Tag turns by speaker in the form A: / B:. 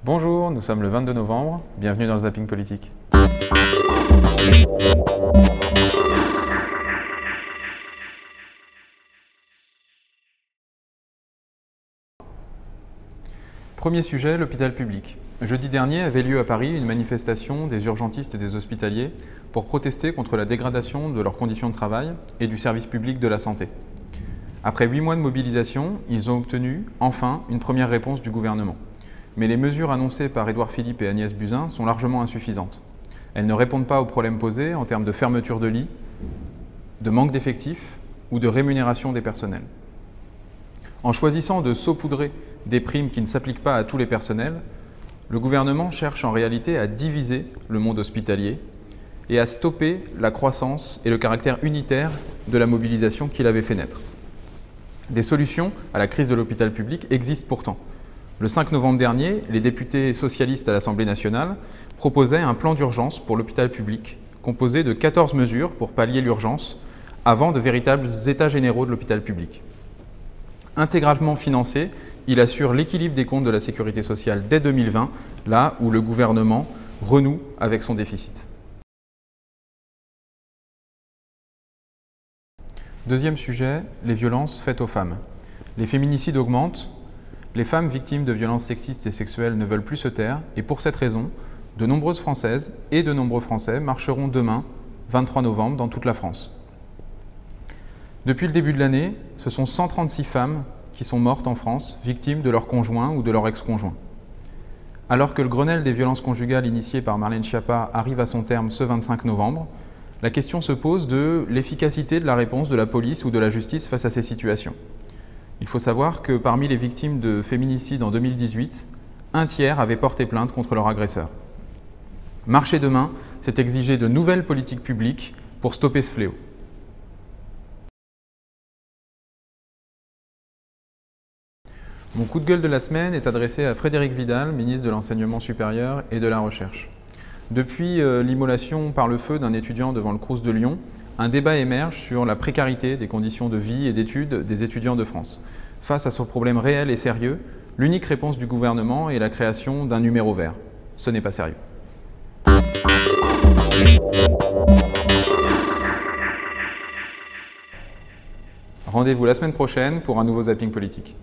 A: Bonjour, nous sommes le 22 novembre, bienvenue dans le Zapping Politique. Premier sujet, l'hôpital public. Jeudi dernier avait lieu à Paris une manifestation des urgentistes et des hospitaliers pour protester contre la dégradation de leurs conditions de travail et du service public de la santé. Après 8 mois de mobilisation, ils ont obtenu, enfin, une première réponse du gouvernement. Mais les mesures annoncées par Édouard Philippe et Agnès Buzyn sont largement insuffisantes. Elles ne répondent pas aux problèmes posés en termes de fermeture de lits, de manque d'effectifs ou de rémunération des personnels. En choisissant de saupoudrer des primes qui ne s'appliquent pas à tous les personnels, le gouvernement cherche en réalité à diviser le monde hospitalier et à stopper la croissance et le caractère unitaire de la mobilisation qu'il avait fait naître. Des solutions à la crise de l'hôpital public existent pourtant. Le 5 novembre dernier, les députés socialistes à l'Assemblée nationale proposaient un plan d'urgence pour l'hôpital public, composé de 14 mesures pour pallier l'urgence avant de véritables états généraux de l'hôpital public. Intégralement financé, il assure l'équilibre des comptes de la sécurité sociale dès 2020, là où le gouvernement renoue avec son déficit. Deuxième sujet, les violences faites aux femmes. Les féminicides augmentent, les femmes victimes de violences sexistes et sexuelles ne veulent plus se taire et pour cette raison, de nombreuses Françaises et de nombreux Français marcheront demain, 23 novembre, dans toute la France. Depuis le début de l'année, ce sont 136 femmes qui sont mortes en France, victimes de leur conjoint ou de leur ex-conjoint. Alors que le Grenelle des violences conjugales initié par Marlène Schiappa arrive à son terme ce 25 novembre, la question se pose de l'efficacité de la réponse de la police ou de la justice face à ces situations. Il faut savoir que parmi les victimes de féminicide en 2018, un tiers avaient porté plainte contre leur agresseur. Marcher demain, c'est exiger de nouvelles politiques publiques pour stopper ce fléau. Mon coup de gueule de la semaine est adressé à Frédérique Vidal, ministre de l'Enseignement supérieur et de la Recherche. Depuis l'immolation par le feu d'un étudiant devant le Crous de Lyon, un débat émerge sur la précarité des conditions de vie et d'études des étudiants de France. Face à ce problème réel et sérieux, l'unique réponse du gouvernement est la création d'un numéro vert. Ce n'est pas sérieux. Rendez-vous la semaine prochaine pour un nouveau Zapping Politique.